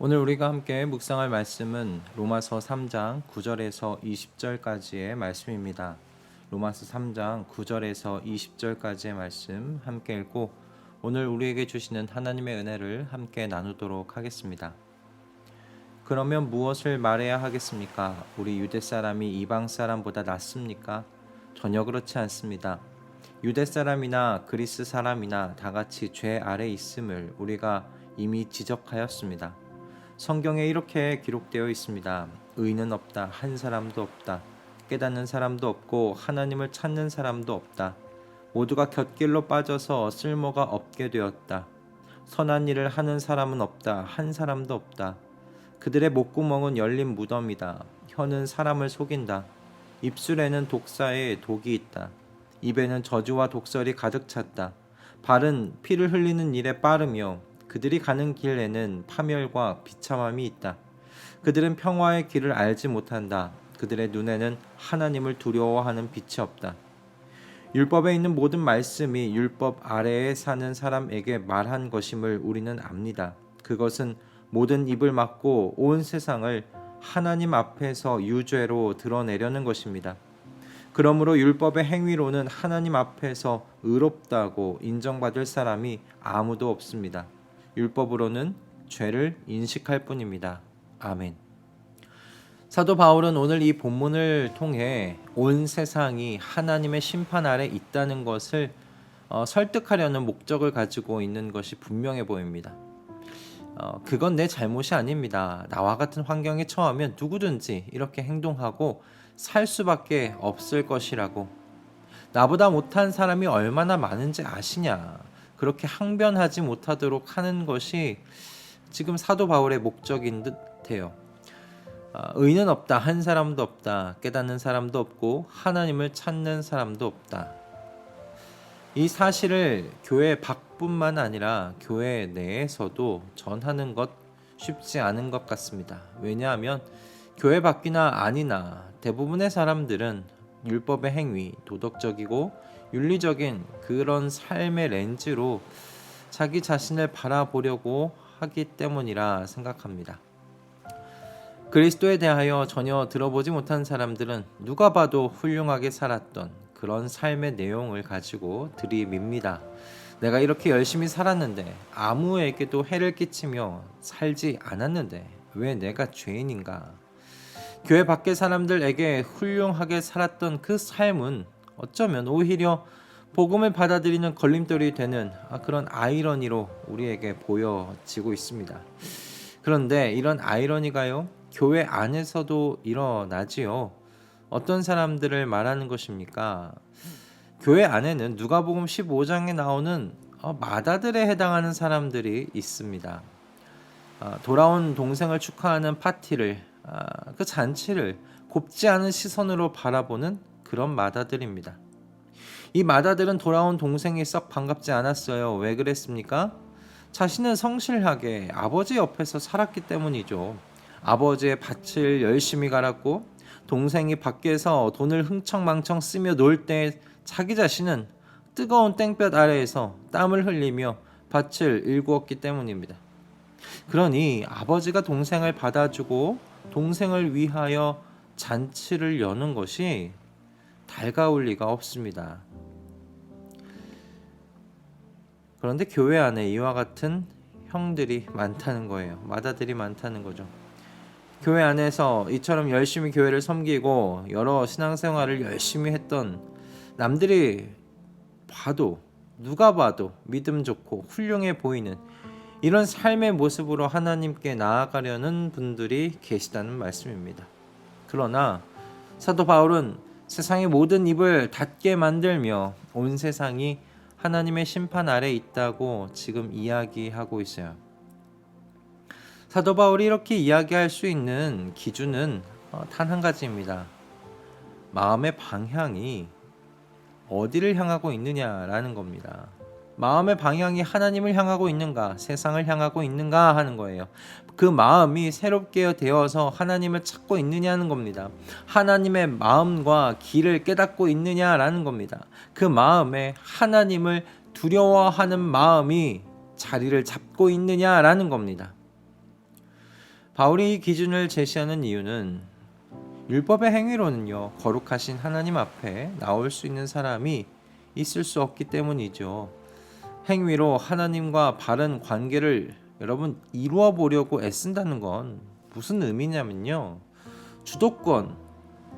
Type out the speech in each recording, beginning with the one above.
오늘 우리가 함께 묵상할 말씀은 로마서 3장 9절에서 20절까지의 말씀입니다. 로마서 3장 9절에서 20절까지의 말씀 함께 읽고 오늘 우리에게 주시는 하나님의 은혜를 함께 나누도록 하겠습니다. 그러면 무엇을 말해야 하겠습니까? 우리 유대 사람이 이방 사람보다 낫습니까? 전혀 그렇지 않습니다. 유대 사람이나 그리스 사람이나 다 같이 죄 아래 있음을 우리가 이미 지적하였습니다. 성경에 이렇게 기록되어 있습니다. 의는 없다, 한 사람도 없다. 깨닫는 사람도 없고 하나님을 찾는 사람도 없다. 모두가 곁길로 빠져서 쓸모가 없게 되었다. 선한 일을 하는 사람은 없다, 한 사람도 없다. 그들의 목구멍은 열린 무덤이다. 혀는 사람을 속인다. 입술에는 독사의 독이 있다. 입에는 저주와 독설이 가득 찼다. 발은 피를 흘리는 일에 빠르며 그들이 가는 길에는 파멸과 비참함이 있다. 그들은 평화의 길을 알지 못한다. 그들의 눈에는 하나님을 두려워하는 빛이 없다. 율법에 있는 모든 말씀이 율법 아래에 사는 사람에게 말한 것임을 우리는 압니다. 그것은 모든 입을 막고 온 세상을 하나님 앞에서 유죄로 드러내려는 것입니다. 그러므로 율법의 행위로는 하나님 앞에서 의롭다고 인정받을 사람이 아무도 없습니다. 율법으로는 죄를 인식할 뿐입니다. 아멘. 사도 바울은 오늘 이 본문을 통해 온 세상이 하나님의 심판 아래 있다는 것을 설득하려는 목적을 가지고 있는 것이 분명해 보입니다. 그건 내 잘못이 아닙니다. 나와 같은 환경에 처하면 누구든지 이렇게 행동하고 살 수밖에 없을 것이라고. 나보다 못한 사람이 얼마나 많은지 아시냐. 그렇게 항변하지 못하도록 하는 것이 지금 사도 바울의 목적인 듯해요. 의는 없다, 한 사람도 없다, 깨닫는 사람도 없고 하나님을 찾는 사람도 없다. 이 사실을 교회 밖뿐만 아니라 교회 내에서도 전하는 것 쉽지 않은 것 같습니다. 왜냐하면 교회 밖이나 아니나 대부분의 사람들은 율법의 행위, 도덕적이고 윤리적인 그런 삶의 렌즈로 자기 자신을 바라보려고 하기 때문이라 생각합니다. 그리스도에 대하여 전혀 들어보지 못한 사람들은 누가 봐도 훌륭하게 살았던 그런 삶의 내용을 가지고 들이밉니다. 내가 이렇게 열심히 살았는데 아무에게도 해를 끼치며 살지 않았는데 왜 내가 죄인인가? 교회 밖의 사람들에게 훌륭하게 살았던 그 삶은 어쩌면 오히려 복음을 받아들이는 걸림돌이 되는 그런 아이러니로 우리에게 보여지고 있습니다. 그런데 이런 아이러니가요, 교회 안에서도 일어나지요. 어떤 사람들을 말하는 것입니까? 교회 안에는 누가복음 15장에 나오는 마다들에 해당하는 사람들이 있습니다. 돌아온 동생을 축하하는 파티를, 그 잔치를 곱지 않은 시선으로 바라보는 그런 마다들입니다. 이 마다들은 돌아온 동생이 썩 반갑지 않았어요. 왜 그랬습니까? 자신은 성실하게 아버지 옆에서 살았기 때문이죠. 아버지의 밭을 열심히 갈았고 동생이 밖에서 돈을 흥청망청 쓰며 놀 때 자기 자신은 뜨거운 땡볕 아래에서 땀을 흘리며 밭을 일구었기 때문입니다. 그러니 아버지가 동생을 받아주고 동생을 위하여 잔치를 여는 것이 달가울 리가 없습니다. 그런데 교회 안에 이와 같은 형들이 많다는 거예요. 마다들이 많다는 거죠. 교회 안에서 이처럼 열심히 교회를 섬기고 여러 신앙생활을 열심히 했던 남들이 봐도 누가 봐도 믿음 좋고 훌륭해 보이는 이런 삶의 모습으로 하나님께 나아가려는 분들이 계시다는 말씀입니다. 그러나 사도 바울은 세상의 모든 입을 닫게 만들며 온 세상이 하나님의 심판 아래 있다고 지금 이야기하고 있어요. 사도 바울이 이렇게 이야기할 수 있는 기준은 단 한 가지입니다. 마음의 방향이 어디를 향하고 있느냐라는 겁니다. 마음의 방향이 하나님을 향하고 있는가, 세상을 향하고 있는가 하는 거예요. 그 마음이 새롭게 되어서 하나님을 찾고 있느냐는 겁니다. 하나님의 마음과 길을 깨닫고 있느냐라는 겁니다. 그 마음에 하나님을 두려워하는 마음이 자리를 잡고 있느냐라는 겁니다. 바울이 이 기준을 제시하는 이유는 율법의 행위로는요, 거룩하신 하나님 앞에 나올 수 있는 사람이 있을 수 없기 때문이죠. 행위로 하나님과 바른 관계를 여러분 이루어 보려고 애쓴다는 건 무슨 의미냐면요, 주도권,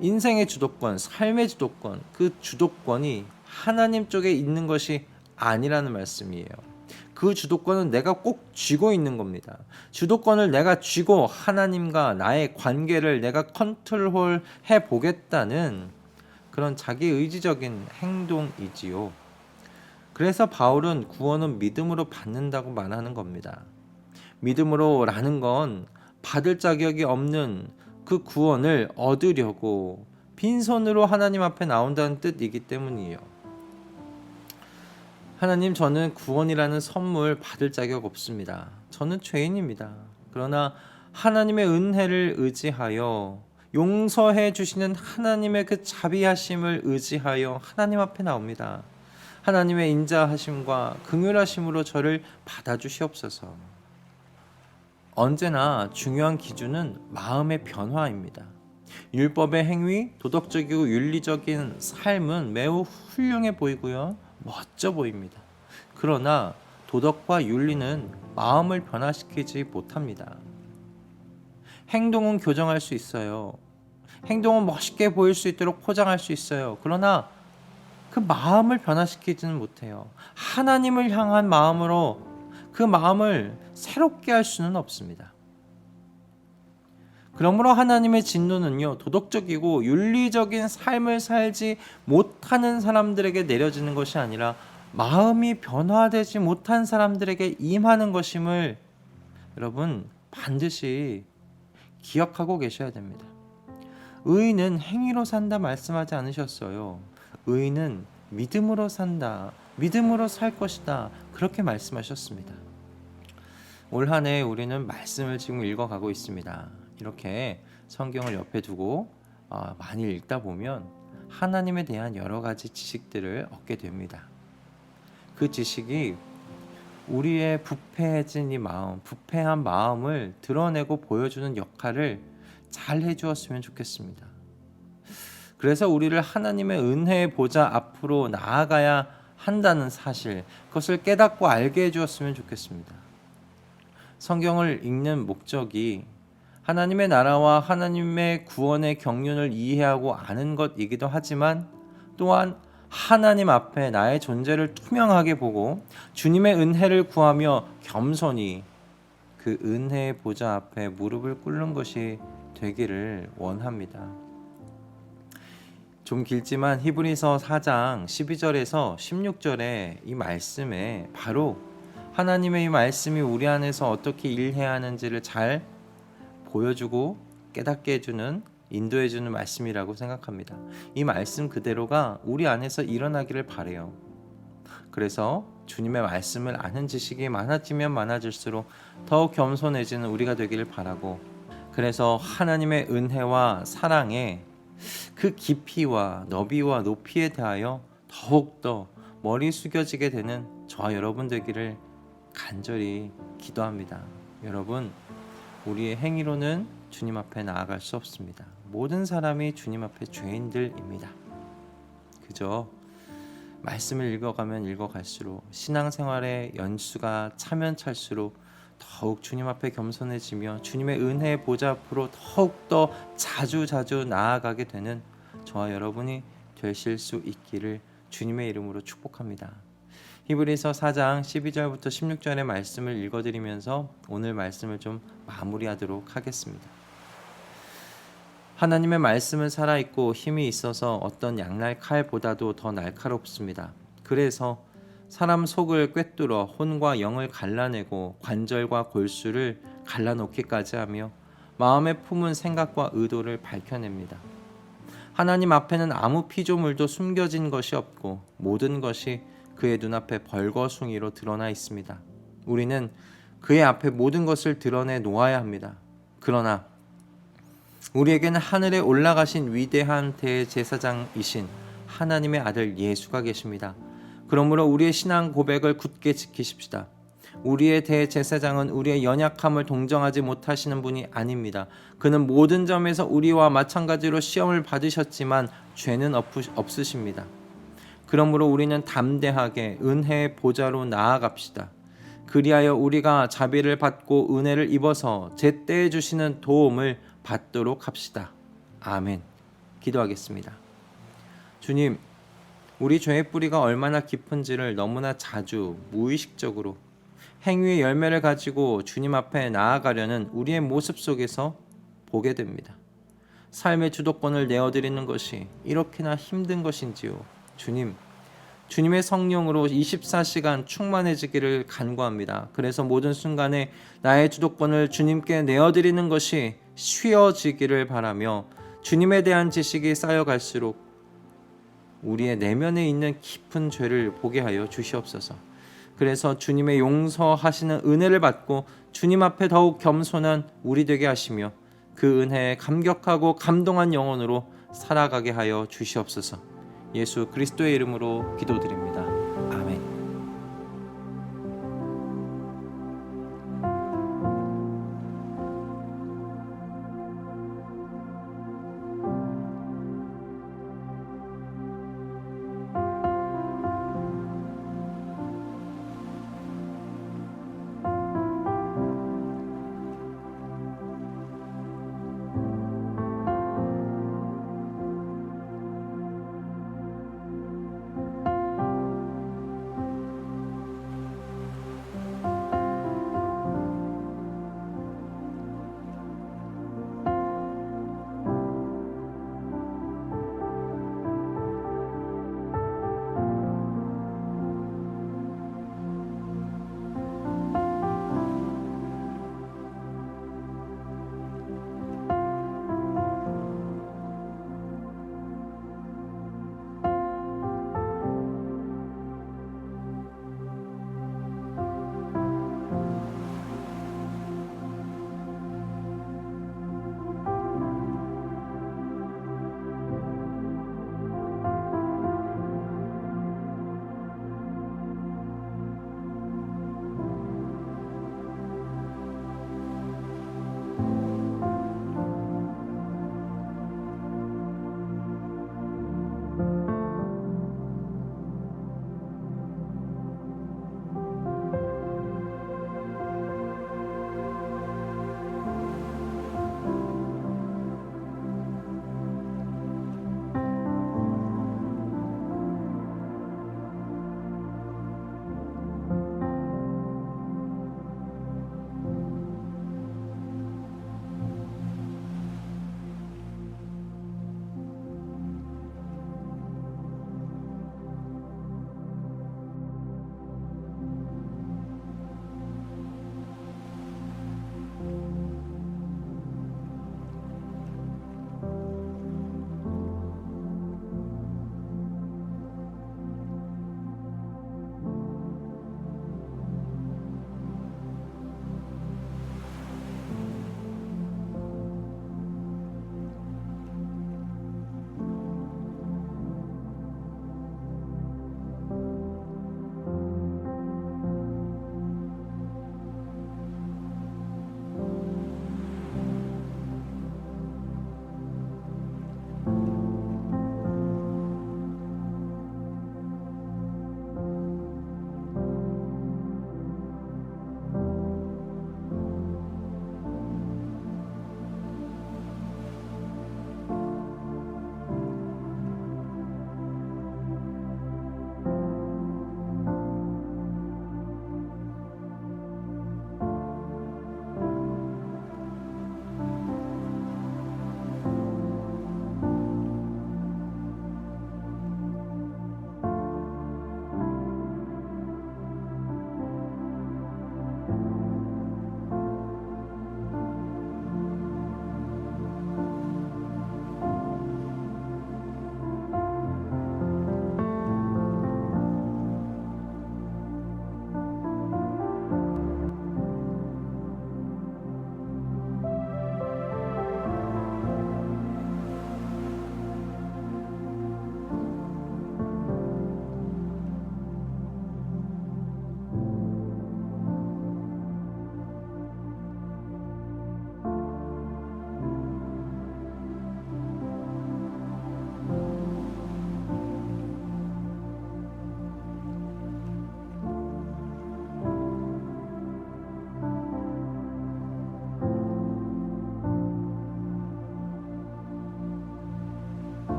인생의 주도권, 삶의 주도권, 그 주도권이 하나님 쪽에 있는 것이 아니라는 말씀이에요. 그 주도권은 내가 꼭 쥐고 있는 겁니다. 주도권을 내가 쥐고 하나님과 나의 관계를 내가 컨트롤해 보겠다는 그런 자기 의지적인 행동이지요. 그래서 바울은 구원은 믿음으로 받는다고 말하는 겁니다. 믿음으로라는 건 받을 자격이 없는 그 구원을 얻으려고 빈손으로 하나님 앞에 나온다는 뜻이기 때문이에요. 하나님, 저는 구원이라는 선물 받을 자격 없습니다. 저는 죄인입니다. 그러나 하나님의 은혜를 의지하여 용서해 주시는 하나님의 그 자비하심을 의지하여 하나님 앞에 나옵니다. 하나님의 인자하심과 긍휼하심으로 저를 받아주시옵소서. 언제나 중요한 기준은 마음의 변화입니다. 율법의 행위, 도덕적이고 윤리적인 삶은 매우 훌륭해 보이고요, 멋져 보입니다. 그러나 도덕과 윤리는 마음을 변화시키지 못합니다. 행동은 교정할 수 있어요. 행동은 멋있게 보일 수 있도록 포장할 수 있어요. 그러나 그 마음을 변화시키지는 못해요. 하나님을 향한 마음으로 그 마음을 새롭게 할 수는 없습니다. 그러므로 하나님의 진노는요, 도덕적이고 윤리적인 삶을 살지 못하는 사람들에게 내려지는 것이 아니라 마음이 변화되지 못한 사람들에게 임하는 것임을 여러분 반드시 기억하고 계셔야 됩니다. 의인은 행위로 산다 말씀하지 않으셨어요. 의인은 믿음으로 산다, 믿음으로 살 것이다, 그렇게 말씀하셨습니다. 올 한 해 우리는 말씀을 지금 읽어가고 있습니다. 이렇게 성경을 옆에 두고 많이 읽다 보면 하나님에 대한 여러 가지 지식들을 얻게 됩니다. 그 지식이 우리의 부패해진 이 마음, 부패한 마음을 드러내고 보여주는 역할을 잘 해주었으면 좋겠습니다. 그래서 우리를 하나님의 은혜의 보좌 앞으로 나아가야 한다는 사실, 그것을 깨닫고 알게 해주었으면 좋겠습니다. 성경을 읽는 목적이 하나님의 나라와 하나님의 구원의 경륜을 이해하고 아는 것이기도 하지만, 또한 하나님 앞에 나의 존재를 투명하게 보고 주님의 은혜를 구하며 겸손히 그 은혜의 보좌 앞에 무릎을 꿇는 것이 되기를 원합니다. 좀 길지만 히브리서 4장 12절에서 16절의 이 말씀에 바로 하나님의 이 말씀이 우리 안에서 어떻게 일해야 하는지를 잘 보여주고 깨닫게 해주는, 인도해주는 말씀이라고 생각합니다. 이 말씀 그대로가 우리 안에서 일어나기를 바라요. 그래서 주님의 말씀을 아는 지식이 많아지면 많아질수록 더욱 겸손해지는 우리가 되기를 바라고, 그래서 하나님의 은혜와 사랑에 그 깊이와 너비와 높이에 대하여 더욱더 머리 숙여지게 되는 저와 여러분 되기를 간절히 기도합니다. 여러분, 우리의 행위로는 주님 앞에 나아갈 수 없습니다. 모든 사람이 주님 앞에 죄인들입니다. 그저 말씀을 읽어가면 읽어갈수록, 신앙생활의 연수가 차면 찰수록 더욱 주님 앞에 겸손해지며 주님의 은혜의 보좌 앞으로 더욱더 자주 나아가게 되는 저와 여러분이 되실 수 있기를 주님의 이름으로 축복합니다. 히브리서 4장 12절부터 16절의 말씀을 읽어드리면서 오늘 말씀을 좀 마무리하도록 하겠습니다. 하나님의 말씀은 살아있고 힘이 있어서 어떤 양날 칼보다도 더 날카롭습니다. 그래서 사람 속을 꿰뚫어 혼과 영을 갈라내고 관절과 골수를 갈라놓기까지 하며 마음에 품은 생각과 의도를 밝혀냅니다. 하나님 앞에는 아무 피조물도 숨겨진 것이 없고 모든 것이 그의 눈앞에 벌거숭이로 드러나 있습니다. 우리는 그의 앞에 모든 것을 드러내 놓아야 합니다. 그러나 우리에게는 하늘에 올라가신 위대한 대제사장이신 하나님의 아들 예수가 계십니다. 그러므로 우리의 신앙 고백을 굳게 지키십시다. 우리의 대제사장은 우리의 연약함을 동정하지 못하시는 분이 아닙니다. 그는 모든 점에서 우리와 마찬가지로 시험을 받으셨지만 죄는 없으십니다. 그러므로 우리는 담대하게 은혜의 보좌로 나아갑시다. 그리하여 우리가 자비를 받고 은혜를 입어서 제때에 주시는 도움을 받도록 합시다. 아멘. 기도하겠습니다. 주님, 우리 죄의 뿌리가 얼마나 깊은지를 너무나 자주 무의식적으로 행위의 열매를 가지고 주님 앞에 나아가려는 우리의 모습 속에서 보게 됩니다. 삶의 주도권을 내어드리는 것이 이렇게나 힘든 것인지요. 주님, 주님의 성령으로 24시간 충만해지기를 간구합니다. 그래서 모든 순간에 나의 주도권을 주님께 내어드리는 것이 쉬워지기를 바라며 주님에 대한 지식이 쌓여갈수록 우리의 내면에 있는 깊은 죄를 보게 하여 주시옵소서. 그래서 주님의 용서하시는 은혜를 받고 주님 앞에 더욱 겸손한 우리 되게 하시며 그 은혜에 감격하고 감동한 영혼으로 살아가게 하여 주시옵소서. 예수 그리스도의 이름으로 기도드립니다. 아멘.